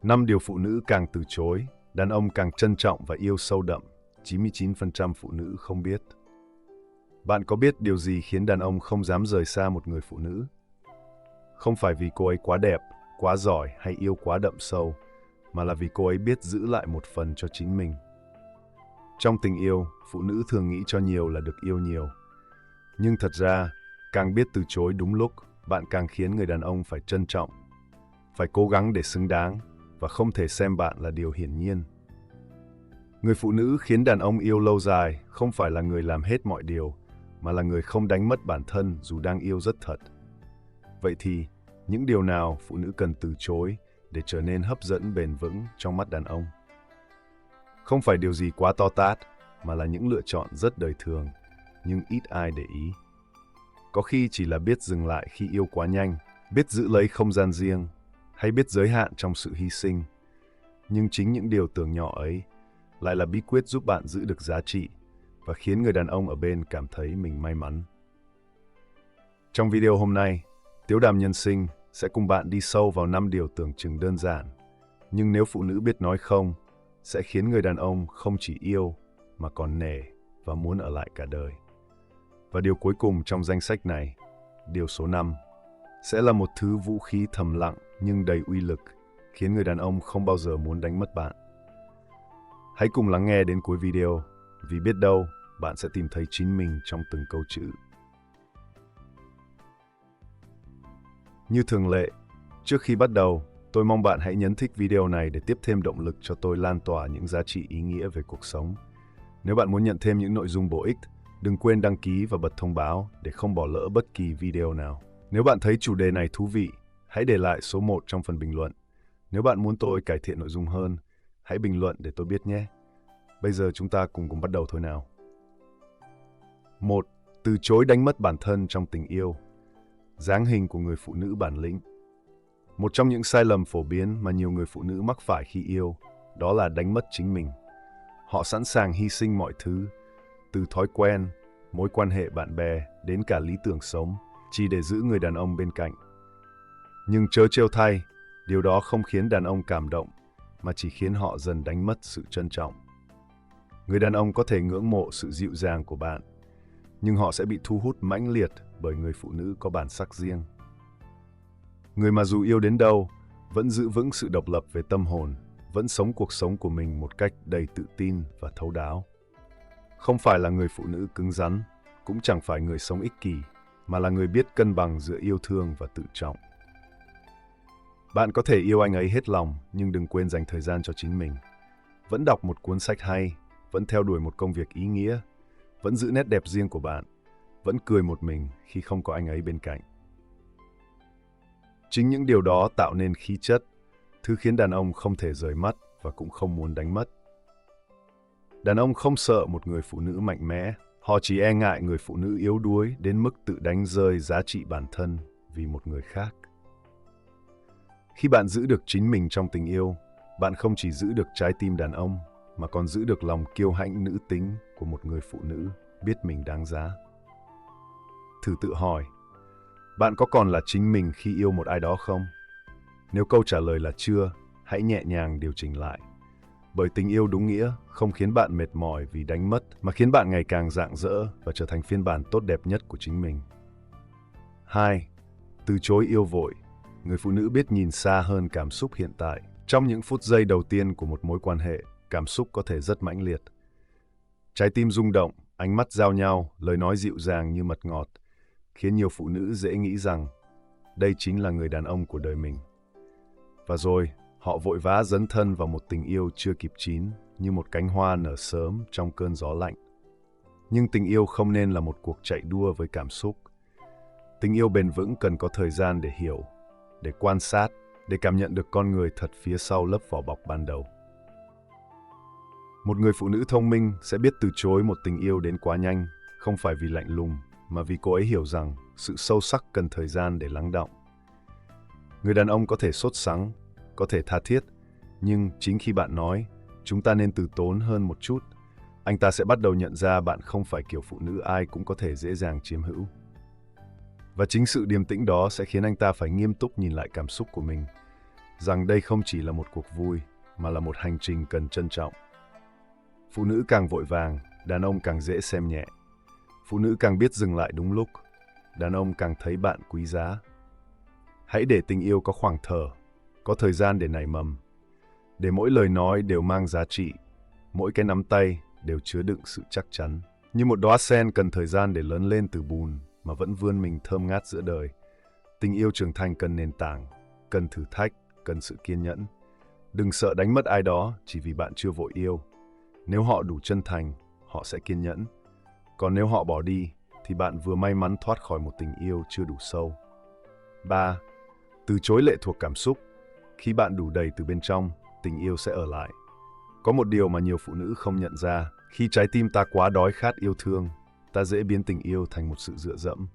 5 điều phụ nữ càng từ chối, đàn ông càng trân trọng và yêu sâu đậm, 99% phụ nữ không biết. Bạn có biết điều gì khiến đàn ông không dám rời xa một người phụ nữ? Không phải vì cô ấy quá đẹp, quá giỏi hay yêu quá đậm sâu, mà là vì cô ấy biết giữ lại một phần cho chính mình. Trong tình yêu, phụ nữ thường nghĩ cho nhiều là được yêu nhiều. Nhưng thật ra, càng biết từ chối đúng lúc, bạn càng khiến người đàn ông phải trân trọng, phải cố gắng để xứng đáng và không thể xem bạn là điều hiển nhiên. Người phụ nữ khiến đàn ông yêu lâu dài không phải là người làm hết mọi điều, mà là người không đánh mất bản thân dù đang yêu rất thật. Vậy thì, những điều nào phụ nữ cần từ chối để trở nên hấp dẫn bền vững trong mắt đàn ông? Không phải điều gì quá to tát, mà là những lựa chọn rất đời thường, nhưng ít ai để ý. Có khi chỉ là biết dừng lại khi yêu quá nhanh, biết giữ lấy không gian riêng, hay biết giới hạn trong sự hy sinh. Nhưng chính những điều tưởng nhỏ ấy lại là bí quyết giúp bạn giữ được giá trị và khiến người đàn ông ở bên cảm thấy mình may mắn. Trong video hôm nay, Tiếu Đàm Nhân Sinh sẽ cùng bạn đi sâu vào 5 điều tưởng chừng đơn giản, nhưng nếu phụ nữ biết nói không, sẽ khiến người đàn ông không chỉ yêu mà còn nể và muốn ở lại cả đời. Và điều cuối cùng trong danh sách này, điều số 5, sẽ là một thứ vũ khí thầm lặng nhưng đầy uy lực, khiến người đàn ông không bao giờ muốn đánh mất bạn. Hãy cùng lắng nghe đến cuối video, vì biết đâu bạn sẽ tìm thấy chính mình trong từng câu chữ. Như thường lệ, trước khi bắt đầu, tôi mong bạn hãy nhấn thích video này để tiếp thêm động lực cho tôi lan tỏa những giá trị ý nghĩa về cuộc sống. Nếu bạn muốn nhận thêm những nội dung bổ ích, đừng quên đăng ký và bật thông báo để không bỏ lỡ bất kỳ video nào. Nếu bạn thấy chủ đề này thú vị, hãy để lại số 1 trong phần bình luận. Nếu bạn muốn tôi cải thiện nội dung hơn, hãy bình luận để tôi biết nhé. Bây giờ chúng ta cùng bắt đầu thôi nào. 1. Từ chối đánh mất bản thân trong tình yêu. Dáng hình của người phụ nữ bản lĩnh. Một trong những sai lầm phổ biến mà nhiều người phụ nữ mắc phải khi yêu, đó là đánh mất chính mình. Họ sẵn sàng hy sinh mọi thứ, từ thói quen, mối quan hệ bạn bè đến cả lý tưởng sống, chỉ để giữ người đàn ông bên cạnh. Nhưng trớ trêu thay, điều đó không khiến đàn ông cảm động, mà chỉ khiến họ dần đánh mất sự trân trọng. Người đàn ông có thể ngưỡng mộ sự dịu dàng của bạn, nhưng họ sẽ bị thu hút mãnh liệt bởi người phụ nữ có bản sắc riêng. Người mà dù yêu đến đâu, vẫn giữ vững sự độc lập về tâm hồn, vẫn sống cuộc sống của mình một cách đầy tự tin và thấu đáo. Không phải là người phụ nữ cứng rắn, cũng chẳng phải người sống ích kỷ, mà là người biết cân bằng giữa yêu thương và tự trọng. Bạn có thể yêu anh ấy hết lòng, nhưng đừng quên dành thời gian cho chính mình. Vẫn đọc một cuốn sách hay, vẫn theo đuổi một công việc ý nghĩa, vẫn giữ nét đẹp riêng của bạn, vẫn cười một mình khi không có anh ấy bên cạnh. Chính những điều đó tạo nên khí chất, thứ khiến đàn ông không thể rời mắt và cũng không muốn đánh mất. Đàn ông không sợ một người phụ nữ mạnh mẽ, họ chỉ e ngại người phụ nữ yếu đuối đến mức tự đánh rơi giá trị bản thân vì một người khác. Khi bạn giữ được chính mình trong tình yêu, bạn không chỉ giữ được trái tim đàn ông, mà còn giữ được lòng kiêu hãnh nữ tính của một người phụ nữ biết mình đáng giá. Thử tự hỏi, bạn có còn là chính mình khi yêu một ai đó không? Nếu câu trả lời là chưa, hãy nhẹ nhàng điều chỉnh lại. Bởi tình yêu đúng nghĩa không khiến bạn mệt mỏi vì đánh mất, mà khiến bạn ngày càng rạng rỡ và trở thành phiên bản tốt đẹp nhất của chính mình. 2. Từ chối yêu vội. Người phụ nữ biết nhìn xa hơn cảm xúc hiện tại. Trong những phút giây đầu tiên của một mối quan hệ, cảm xúc có thể rất mãnh liệt. Trái tim rung động, ánh mắt giao nhau, lời nói dịu dàng như mật ngọt, khiến nhiều phụ nữ dễ nghĩ rằng đây chính là người đàn ông của đời mình. Và rồi, họ vội vã dấn thân vào một tình yêu chưa kịp chín, như một cánh hoa nở sớm trong cơn gió lạnh. Nhưng tình yêu không nên là một cuộc chạy đua với cảm xúc. Tình yêu bền vững cần có thời gian để hiểu, để quan sát, để cảm nhận được con người thật phía sau lớp vỏ bọc ban đầu. Một người phụ nữ thông minh sẽ biết từ chối một tình yêu đến quá nhanh, không phải vì lạnh lùng, mà vì cô ấy hiểu rằng sự sâu sắc cần thời gian để lắng đọng. Người đàn ông có thể sốt sắng, có thể tha thiết, nhưng chính khi bạn nói, chúng ta nên từ tốn hơn một chút, anh ta sẽ bắt đầu nhận ra bạn không phải kiểu phụ nữ ai cũng có thể dễ dàng chiếm hữu. Và chính sự điềm tĩnh đó sẽ khiến anh ta phải nghiêm túc nhìn lại cảm xúc của mình. rằng đây không chỉ là một cuộc vui, mà là một hành trình cần trân trọng. Phụ nữ càng vội vàng, đàn ông càng dễ xem nhẹ. Phụ nữ càng biết dừng lại đúng lúc, đàn ông càng thấy bạn quý giá. Hãy để tình yêu có khoảng thở, có thời gian để nảy mầm, để mỗi lời nói đều mang giá trị, mỗi cái nắm tay đều chứa đựng sự chắc chắn. Như một đóa sen cần thời gian để lớn lên từ bùn mà vẫn vươn mình thơm ngát giữa đời. Tình yêu trưởng thành cần nền tảng, cần thử thách, cần sự kiên nhẫn. Đừng sợ đánh mất ai đó chỉ vì bạn chưa vội yêu. Nếu họ đủ chân thành, họ sẽ kiên nhẫn. Còn nếu họ bỏ đi, thì bạn vừa may mắn thoát khỏi một tình yêu chưa đủ sâu. 3. Từ chối lệ thuộc cảm xúc. Khi bạn đủ đầy từ bên trong, tình yêu sẽ ở lại. Có một điều mà nhiều phụ nữ không nhận ra, khi trái tim ta quá đói khát yêu thương, ta dễ biến tình yêu thành một sự dựa dẫm.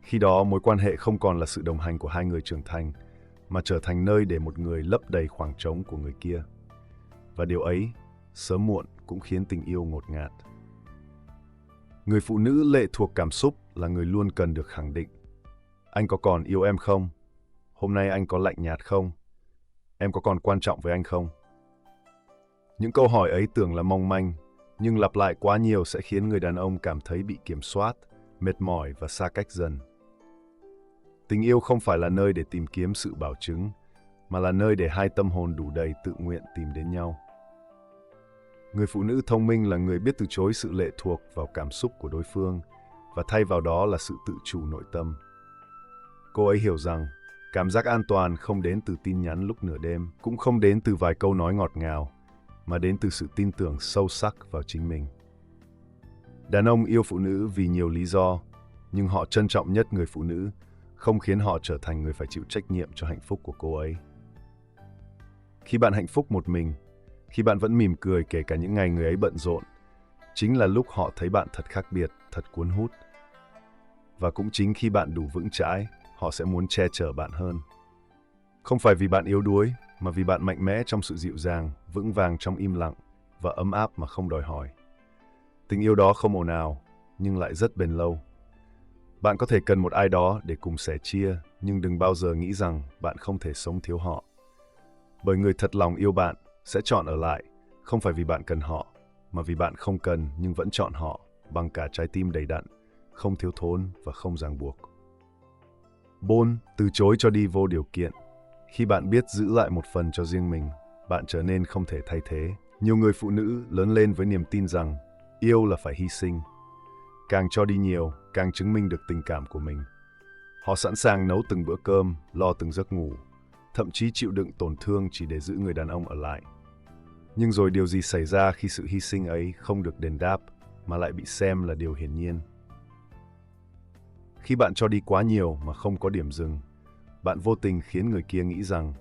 Khi đó, mối quan hệ không còn là sự đồng hành của hai người trưởng thành, mà trở thành nơi để một người lấp đầy khoảng trống của người kia. Và điều ấy, sớm muộn cũng khiến tình yêu ngột ngạt. Người phụ nữ lệ thuộc cảm xúc là người luôn cần được khẳng định. Anh có còn yêu em không? Hôm nay anh có lạnh nhạt không? Em có còn quan trọng với anh không? Những câu hỏi ấy tưởng là mong manh, nhưng lặp lại quá nhiều sẽ khiến người đàn ông cảm thấy bị kiểm soát, mệt mỏi và xa cách dần. Tình yêu không phải là nơi để tìm kiếm sự bảo chứng, mà là nơi để hai tâm hồn đủ đầy tự nguyện tìm đến nhau. Người phụ nữ thông minh là người biết từ chối sự lệ thuộc vào cảm xúc của đối phương và thay vào đó là sự tự chủ nội tâm. Cô ấy hiểu rằng cảm giác an toàn không đến từ tin nhắn lúc nửa đêm, cũng không đến từ vài câu nói ngọt ngào, mà đến từ sự tin tưởng sâu sắc vào chính mình. Đàn ông yêu phụ nữ vì nhiều lý do, nhưng họ trân trọng nhất người phụ nữ, không khiến họ trở thành người phải chịu trách nhiệm cho hạnh phúc của cô ấy. Khi bạn hạnh phúc một mình, khi bạn vẫn mỉm cười kể cả những ngày người ấy bận rộn, chính là lúc họ thấy bạn thật khác biệt, thật cuốn hút. Và cũng chính khi bạn đủ vững chãi, họ sẽ muốn che chở bạn hơn. Không phải vì bạn yếu đuối, mà vì bạn mạnh mẽ trong sự dịu dàng, vững vàng trong im lặng và ấm áp mà không đòi hỏi. Tình yêu đó không ồn ào, nhưng lại rất bền lâu. Bạn có thể cần một ai đó để cùng sẻ chia, nhưng đừng bao giờ nghĩ rằng bạn không thể sống thiếu họ. Bởi người thật lòng yêu bạn sẽ chọn ở lại, không phải vì bạn cần họ, mà vì bạn không cần nhưng vẫn chọn họ bằng cả trái tim đầy đặn, không thiếu thốn và không ràng buộc. 4. Từ chối cho đi vô điều kiện. Khi bạn biết giữ lại một phần cho riêng mình, bạn trở nên không thể thay thế. Nhiều người phụ nữ lớn lên với niềm tin rằng yêu là phải hy sinh. Càng cho đi nhiều, càng chứng minh được tình cảm của mình. Họ sẵn sàng nấu từng bữa cơm, lo từng giấc ngủ, thậm chí chịu đựng tổn thương chỉ để giữ người đàn ông ở lại. Nhưng rồi điều gì xảy ra khi sự hy sinh ấy không được đền đáp, mà lại bị xem là điều hiển nhiên? Khi bạn cho đi quá nhiều mà không có điểm dừng, bạn vô tình khiến người kia nghĩ rằng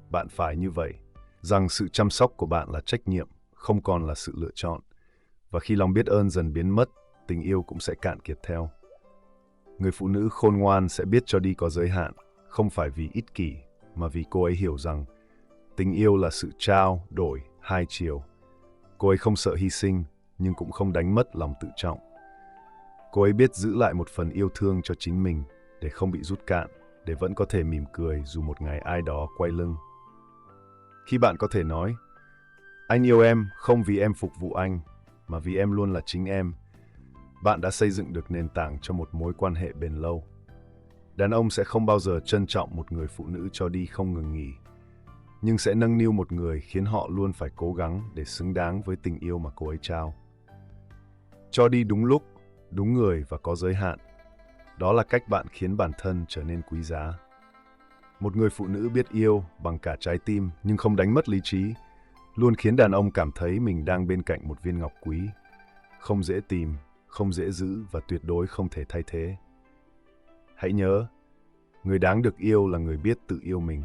bạn phải như vậy, rằng sự chăm sóc của bạn là trách nhiệm, không còn là sự lựa chọn. Và khi lòng biết ơn dần biến mất, tình yêu cũng sẽ cạn kiệt theo. Người phụ nữ khôn ngoan sẽ biết cho đi có giới hạn, không phải vì ích kỷ, mà vì cô ấy hiểu rằng tình yêu là sự trao, đổi, hai chiều. Cô ấy không sợ hy sinh, nhưng cũng không đánh mất lòng tự trọng. Cô ấy biết giữ lại một phần yêu thương cho chính mình, để không bị rút cạn, để vẫn có thể mỉm cười dù một ngày ai đó quay lưng. Khi bạn có thể nói, anh yêu em không vì em phục vụ anh, mà vì em luôn là chính em, bạn đã xây dựng được nền tảng cho một mối quan hệ bền lâu. Đàn ông sẽ không bao giờ trân trọng một người phụ nữ cho đi không ngừng nghỉ, nhưng sẽ nâng niu một người khiến họ luôn phải cố gắng để xứng đáng với tình yêu mà cô ấy trao. Cho đi đúng lúc, đúng người và có giới hạn. Đó là cách bạn khiến bản thân trở nên quý giá. Một người phụ nữ biết yêu bằng cả trái tim nhưng không đánh mất lý trí, luôn khiến đàn ông cảm thấy mình đang bên cạnh một viên ngọc quý, không dễ tìm, không dễ giữ và tuyệt đối không thể thay thế. Hãy nhớ, người đáng được yêu là người biết tự yêu mình.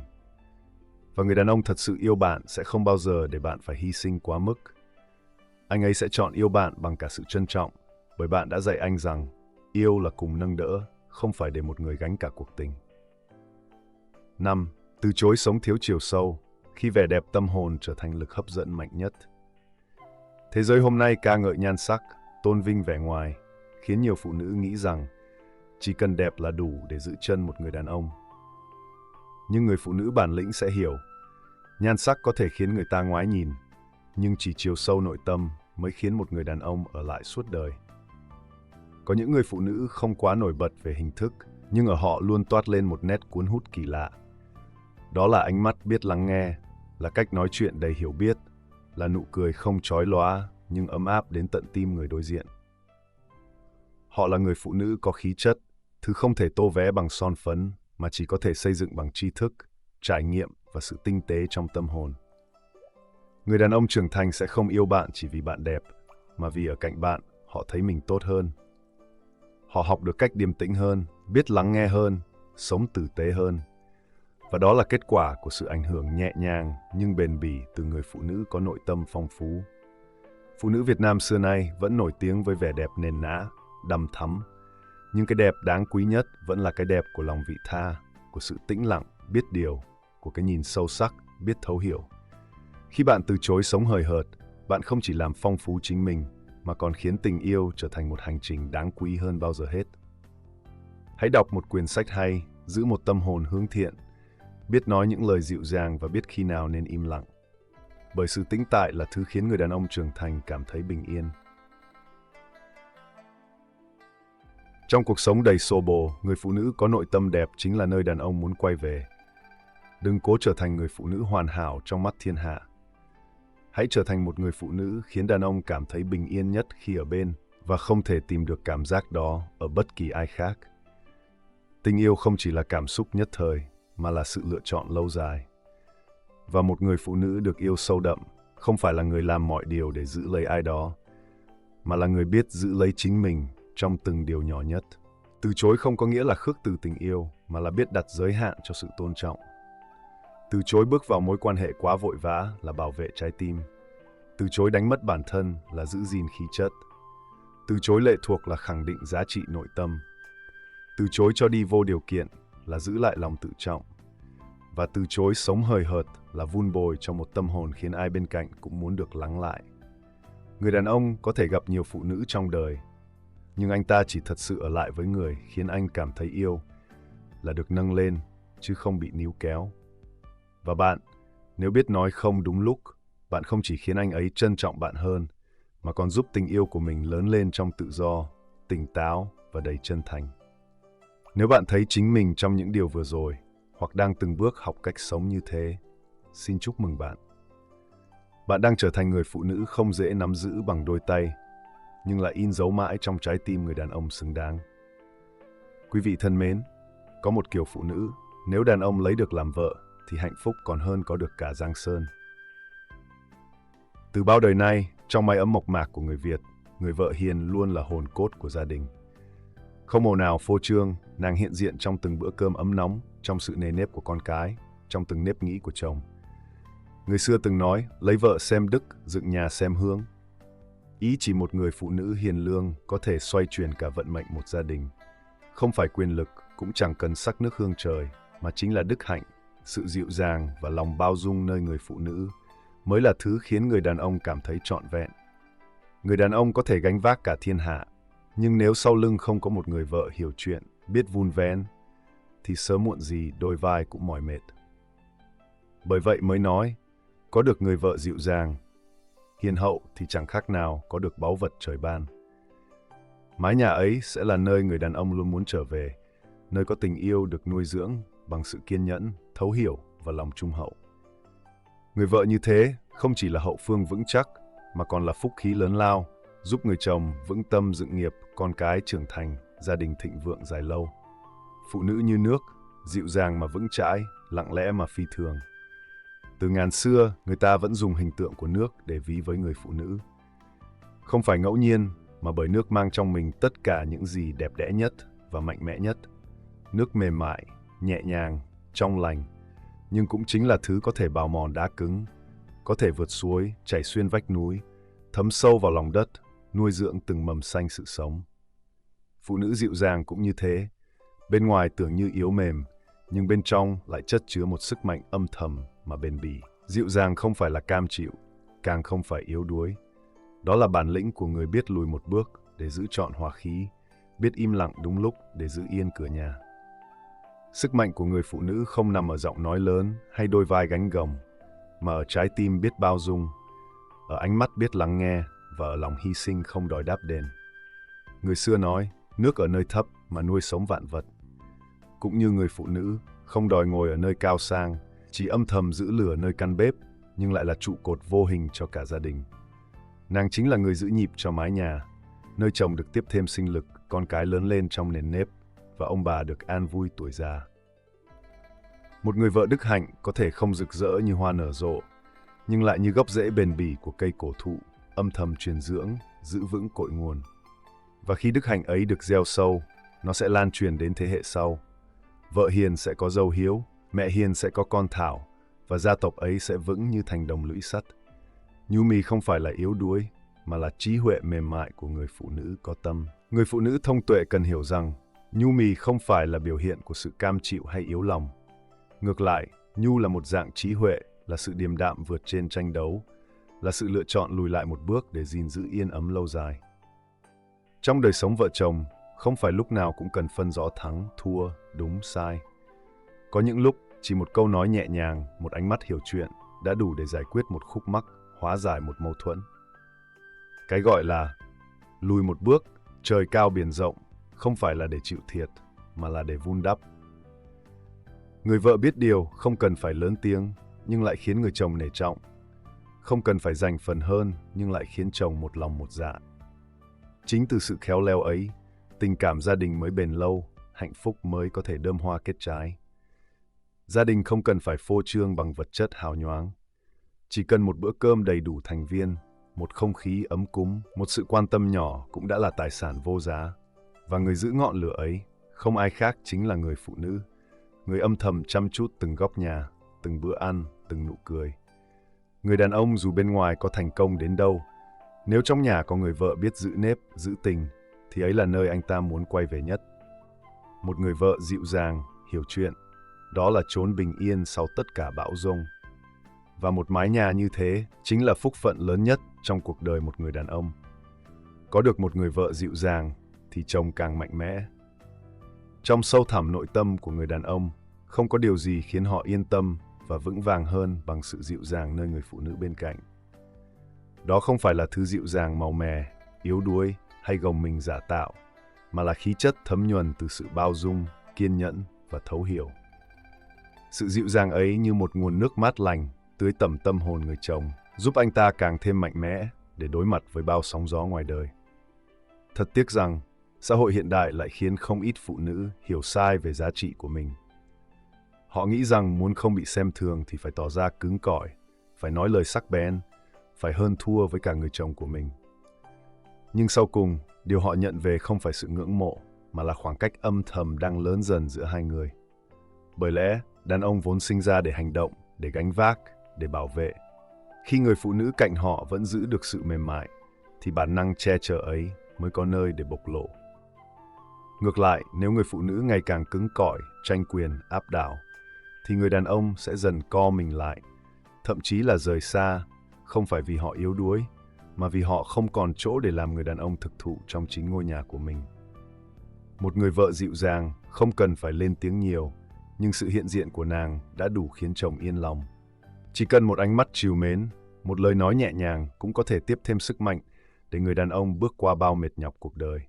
Và người đàn ông thật sự yêu bạn sẽ không bao giờ để bạn phải hy sinh quá mức. Anh ấy sẽ chọn yêu bạn bằng cả sự trân trọng, bởi bạn đã dạy anh rằng yêu là cùng nâng đỡ, không phải để một người gánh cả cuộc tình. 5. Từ chối sống thiếu chiều sâu, khi vẻ đẹp tâm hồn trở thành lực hấp dẫn mạnh nhất. Thế giới hôm nay ca ngợi nhan sắc, tôn vinh vẻ ngoài, khiến nhiều phụ nữ nghĩ rằng chỉ cần đẹp là đủ để giữ chân một người đàn ông. Nhưng người phụ nữ bản lĩnh sẽ hiểu, nhan sắc có thể khiến người ta ngoái nhìn, nhưng chỉ chiều sâu nội tâm mới khiến một người đàn ông ở lại suốt đời. Có những người phụ nữ không quá nổi bật về hình thức, nhưng ở họ luôn toát lên một nét cuốn hút kỳ lạ. Đó là ánh mắt biết lắng nghe, là cách nói chuyện đầy hiểu biết, là nụ cười không chói lóa nhưng ấm áp đến tận tim người đối diện. Họ là người phụ nữ có khí chất, thứ không thể tô vẽ bằng son phấn mà chỉ có thể xây dựng bằng tri thức, trải nghiệm và sự tinh tế trong tâm hồn. Người đàn ông trưởng thành sẽ không yêu bạn chỉ vì bạn đẹp, mà vì ở cạnh bạn họ thấy mình tốt hơn. Họ học được cách điềm tĩnh hơn, biết lắng nghe hơn, sống tử tế hơn. Và đó là kết quả của sự ảnh hưởng nhẹ nhàng nhưng bền bỉ từ người phụ nữ có nội tâm phong phú. Phụ nữ Việt Nam xưa nay vẫn nổi tiếng với vẻ đẹp nền nã, đằm thắm. Nhưng cái đẹp đáng quý nhất vẫn là cái đẹp của lòng vị tha, của sự tĩnh lặng, biết điều, của cái nhìn sâu sắc, biết thấu hiểu. Khi bạn từ chối sống hời hợt, bạn không chỉ làm phong phú chính mình, mà còn khiến tình yêu trở thành một hành trình đáng quý hơn bao giờ hết. Hãy đọc một quyển sách hay, giữ một tâm hồn hướng thiện, biết nói những lời dịu dàng và biết khi nào nên im lặng. Bởi sự tĩnh tại là thứ khiến người đàn ông trưởng thành cảm thấy bình yên. Trong cuộc sống đầy xô bồ, người phụ nữ có nội tâm đẹp chính là nơi đàn ông muốn quay về. Đừng cố trở thành người phụ nữ hoàn hảo trong mắt thiên hạ. Hãy trở thành một người phụ nữ khiến đàn ông cảm thấy bình yên nhất khi ở bên và không thể tìm được cảm giác đó ở bất kỳ ai khác. Tình yêu không chỉ là cảm xúc nhất thời, mà là sự lựa chọn lâu dài. Và một người phụ nữ được yêu sâu đậm không phải là người làm mọi điều để giữ lấy ai đó, mà là người biết giữ lấy chính mình trong từng điều nhỏ nhất. Từ chối không có nghĩa là khước từ tình yêu, mà là biết đặt giới hạn cho sự tôn trọng. Từ chối bước vào mối quan hệ quá vội vã là bảo vệ trái tim. Từ chối đánh mất bản thân là giữ gìn khí chất. Từ chối lệ thuộc là khẳng định giá trị nội tâm. Từ chối cho đi vô điều kiện là giữ lại lòng tự trọng. Và từ chối sống hời hợt là vun bồi cho một tâm hồn khiến ai bên cạnh cũng muốn được lắng lại. Người đàn ông có thể gặp nhiều phụ nữ trong đời, nhưng anh ta chỉ thật sự ở lại với người khiến anh cảm thấy yêu, là được nâng lên, chứ không bị níu kéo. Và bạn, nếu biết nói không đúng lúc, bạn không chỉ khiến anh ấy trân trọng bạn hơn, mà còn giúp tình yêu của mình lớn lên trong tự do, tỉnh táo và đầy chân thành. Nếu bạn thấy chính mình trong những điều vừa rồi, hoặc đang từng bước học cách sống như thế, xin chúc mừng bạn. Bạn đang trở thành người phụ nữ không dễ nắm giữ bằng đôi tay, nhưng lại in dấu mãi trong trái tim người đàn ông xứng đáng. Quý vị thân mến, có một kiểu phụ nữ, nếu đàn ông lấy được làm vợ, thì hạnh phúc còn hơn có được cả Giang Sơn. Từ bao đời nay, trong mái ấm mộc mạc của người Việt, người vợ hiền luôn là hồn cốt của gia đình. Không màu nào phô trương, nàng hiện diện trong từng bữa cơm ấm nóng, trong sự nề nếp của con cái, trong từng nếp nghĩ của chồng. Người xưa từng nói, lấy vợ xem đức, dựng nhà xem hướng. Ý chỉ một người phụ nữ hiền lương có thể xoay chuyển cả vận mệnh một gia đình. Không phải quyền lực, cũng chẳng cần sắc nước hương trời, mà chính là đức hạnh, sự dịu dàng và lòng bao dung nơi người phụ nữ mới là thứ khiến người đàn ông cảm thấy trọn vẹn. Người đàn ông có thể gánh vác cả thiên hạ, nhưng nếu sau lưng không có một người vợ hiểu chuyện, biết vun vén, thì sớm muộn gì đôi vai cũng mỏi mệt. Bởi vậy mới nói, có được người vợ dịu dàng, hiền hậu thì chẳng khác nào có được báu vật trời ban. Mái nhà ấy sẽ là nơi người đàn ông luôn muốn trở về, nơi có tình yêu được nuôi dưỡng bằng sự kiên nhẫn, thấu hiểu và lòng trung hậu. Người vợ như thế không chỉ là hậu phương vững chắc, mà còn là phúc khí lớn lao, giúp người chồng vững tâm dựng nghiệp, con cái trưởng thành, gia đình thịnh vượng dài lâu. Phụ nữ như nước, dịu dàng mà vững chãi, lặng lẽ mà phi thường. Từ ngàn xưa, người ta vẫn dùng hình tượng của nước để ví với người phụ nữ. Không phải ngẫu nhiên, mà bởi nước mang trong mình tất cả những gì đẹp đẽ nhất và mạnh mẽ nhất. Nước mềm mại, nhẹ nhàng, trong lành, nhưng cũng chính là thứ có thể bào mòn đá cứng, có thể vượt suối, chảy xuyên vách núi, thấm sâu vào lòng đất, nuôi dưỡng từng mầm xanh sự sống. Phụ nữ dịu dàng cũng như thế, bên ngoài tưởng như yếu mềm, nhưng bên trong lại chất chứa một sức mạnh âm thầm mà bền bỉ. Dịu dàng không phải là cam chịu, càng không phải yếu đuối. Đó là bản lĩnh của người biết lùi một bước để giữ trọn hòa khí, biết im lặng đúng lúc để giữ yên cửa nhà. Sức mạnh của người phụ nữ không nằm ở giọng nói lớn hay đôi vai gánh gồng, mà ở trái tim biết bao dung, ở ánh mắt biết lắng nghe và ở lòng hy sinh không đòi đáp đền. Người xưa nói, nước ở nơi thấp mà nuôi sống vạn vật. Cũng như người phụ nữ, không đòi ngồi ở nơi cao sang, chỉ âm thầm giữ lửa nơi căn bếp, nhưng lại là trụ cột vô hình cho cả gia đình. Nàng chính là người giữ nhịp cho mái nhà, nơi chồng được tiếp thêm sinh lực, con cái lớn lên trong nền nếp, và ông bà được an vui tuổi già. Một người vợ đức hạnh có thể không rực rỡ như hoa nở rộ, nhưng lại như gốc rễ bền bỉ của cây cổ thụ, âm thầm truyền dưỡng, giữ vững cội nguồn. Và khi đức hạnh ấy được gieo sâu, nó sẽ lan truyền đến thế hệ sau. Vợ hiền sẽ có dâu hiếu, mẹ hiền sẽ có con thảo, và gia tộc ấy sẽ vững như thành đồng lũy sắt. Nhu mì không phải là yếu đuối, mà là trí huệ mềm mại của người phụ nữ có tâm. Người phụ nữ thông tuệ cần hiểu rằng, nhu mì không phải là biểu hiện của sự cam chịu hay yếu lòng. Ngược lại, nhu là một dạng trí huệ, là sự điềm đạm vượt trên tranh đấu, là sự lựa chọn lùi lại một bước để gìn giữ yên ấm lâu dài. Trong đời sống vợ chồng, không phải lúc nào cũng cần phân rõ thắng, thua, đúng, sai. Có những lúc, chỉ một câu nói nhẹ nhàng, một ánh mắt hiểu chuyện đã đủ để giải quyết một khúc mắc, hóa giải một mâu thuẫn. Cái gọi là lùi một bước, trời cao biển rộng, không phải là để chịu thiệt, mà là để vun đắp. Người vợ biết điều không cần phải lớn tiếng, nhưng lại khiến người chồng nể trọng. Không cần phải dành phần hơn, nhưng lại khiến chồng một lòng một dạ. Chính từ sự khéo léo ấy, tình cảm gia đình mới bền lâu, hạnh phúc mới có thể đơm hoa kết trái. Gia đình không cần phải phô trương bằng vật chất hào nhoáng. Chỉ cần một bữa cơm đầy đủ thành viên, một không khí ấm cúng, một sự quan tâm nhỏ cũng đã là tài sản vô giá. Và người giữ ngọn lửa ấy, không ai khác chính là người phụ nữ. Người âm thầm chăm chút từng góc nhà, từng bữa ăn, từng nụ cười. Người đàn ông dù bên ngoài có thành công đến đâu, nếu trong nhà có người vợ biết giữ nếp, giữ tình, thì ấy là nơi anh ta muốn quay về nhất. Một người vợ dịu dàng, hiểu chuyện, đó là chốn bình yên sau tất cả bão giông. Và một mái nhà như thế chính là phúc phận lớn nhất trong cuộc đời một người đàn ông. Có được một người vợ dịu dàng thì chồng càng mạnh mẽ. Trong sâu thẳm nội tâm của người đàn ông, không có điều gì khiến họ yên tâm và vững vàng hơn bằng sự dịu dàng nơi người phụ nữ bên cạnh. Đó không phải là thứ dịu dàng màu mè, yếu đuối hay gồng mình giả tạo, mà là khí chất thấm nhuần từ sự bao dung, kiên nhẫn và thấu hiểu. Sự dịu dàng ấy như một nguồn nước mát lành, tưới tẩm tâm hồn người chồng, giúp anh ta càng thêm mạnh mẽ để đối mặt với bao sóng gió ngoài đời. Thật tiếc rằng, xã hội hiện đại lại khiến không ít phụ nữ hiểu sai về giá trị của mình. Họ nghĩ rằng muốn không bị xem thường thì phải tỏ ra cứng cỏi, phải nói lời sắc bén, phải hơn thua với cả người chồng của mình. Nhưng sau cùng, điều họ nhận về không phải sự ngưỡng mộ, mà là khoảng cách âm thầm đang lớn dần giữa hai người. Bởi lẽ, đàn ông vốn sinh ra để hành động, để gánh vác, để bảo vệ. Khi người phụ nữ cạnh họ vẫn giữ được sự mềm mại, thì bản năng che chở ấy mới có nơi để bộc lộ. Ngược lại, nếu người phụ nữ ngày càng cứng cỏi, tranh quyền, áp đảo, thì người đàn ông sẽ dần co mình lại, thậm chí là rời xa, không phải vì họ yếu đuối, mà vì họ không còn chỗ để làm người đàn ông thực thụ trong chính ngôi nhà của mình. Một người vợ dịu dàng không cần phải lên tiếng nhiều, nhưng sự hiện diện của nàng đã đủ khiến chồng yên lòng. Chỉ cần một ánh mắt trìu mến, một lời nói nhẹ nhàng cũng có thể tiếp thêm sức mạnh để người đàn ông bước qua bao mệt nhọc cuộc đời.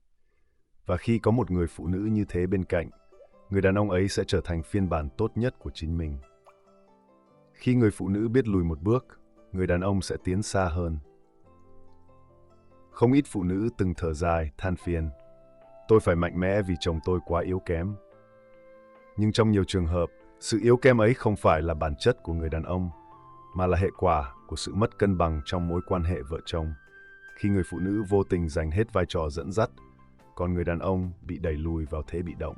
Và khi có một người phụ nữ như thế bên cạnh, người đàn ông ấy sẽ trở thành phiên bản tốt nhất của chính mình. Khi người phụ nữ biết lùi một bước, người đàn ông sẽ tiến xa hơn. Không ít phụ nữ từng thở dài, than phiền. Tôi phải mạnh mẽ vì chồng tôi quá yếu kém. Nhưng trong nhiều trường hợp, sự yếu kém ấy không phải là bản chất của người đàn ông, mà là hệ quả của sự mất cân bằng trong mối quan hệ vợ chồng, khi người phụ nữ vô tình giành hết vai trò dẫn dắt, còn người đàn ông bị đẩy lùi vào thế bị động.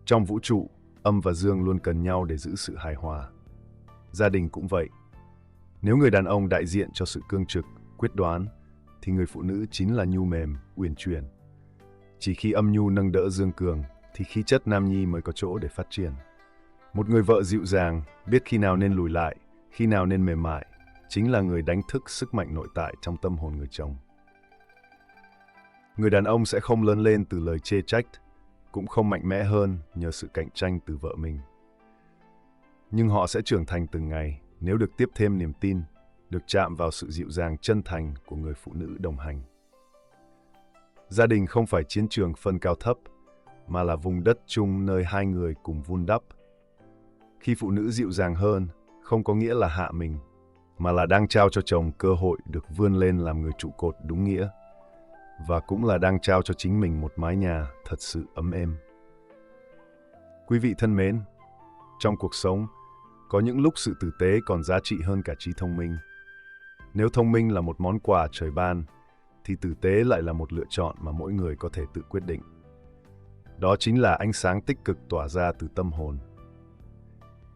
Trong vũ trụ, âm và dương luôn cần nhau để giữ sự hài hòa. Gia đình cũng vậy. Nếu người đàn ông đại diện cho sự cương trực, quyết đoán, thì người phụ nữ chính là nhu mềm, uyển chuyển. Chỉ khi âm nhu nâng đỡ dương cường, thì khí chất nam nhi mới có chỗ để phát triển. Một người vợ dịu dàng, biết khi nào nên lùi lại, khi nào nên mềm mại, chính là người đánh thức sức mạnh nội tại trong tâm hồn người chồng. Người đàn ông sẽ không lớn lên từ lời chê trách, cũng không mạnh mẽ hơn nhờ sự cạnh tranh từ vợ mình. Nhưng họ sẽ trưởng thành từng ngày nếu được tiếp thêm niềm tin, được chạm vào sự dịu dàng chân thành của người phụ nữ đồng hành. Gia đình không phải chiến trường phân cao thấp, mà là vùng đất chung nơi hai người cùng vun đắp. Khi phụ nữ dịu dàng hơn, không có nghĩa là hạ mình, mà là đang trao cho chồng cơ hội được vươn lên làm người trụ cột đúng nghĩa, và cũng là đang trao cho chính mình một mái nhà thật sự ấm êm. Quý vị thân mến, trong cuộc sống, có những lúc sự tử tế còn giá trị hơn cả trí thông minh. Nếu thông minh là một món quà trời ban, thì tử tế lại là một lựa chọn mà mỗi người có thể tự quyết định. Đó chính là ánh sáng tích cực tỏa ra từ tâm hồn.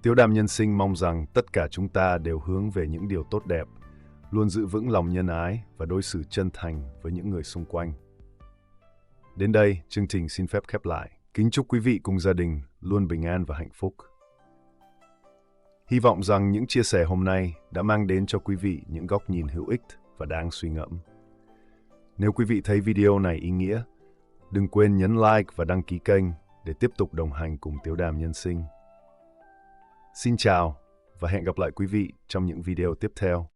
Tiếu Đàm Nhân Sinh mong rằng tất cả chúng ta đều hướng về những điều tốt đẹp, luôn giữ vững lòng nhân ái và đối xử chân thành với những người xung quanh. Đến đây, chương trình xin phép khép lại. Kính chúc quý vị cùng gia đình luôn bình an và hạnh phúc. Hy vọng rằng những chia sẻ hôm nay đã mang đến cho quý vị những góc nhìn hữu ích và đáng suy ngẫm. Nếu quý vị thấy video này ý nghĩa, đừng quên nhấn like và đăng ký kênh để tiếp tục đồng hành cùng Tiếu Đàm Nhân Sinh. Xin chào và hẹn gặp lại quý vị trong những video tiếp theo.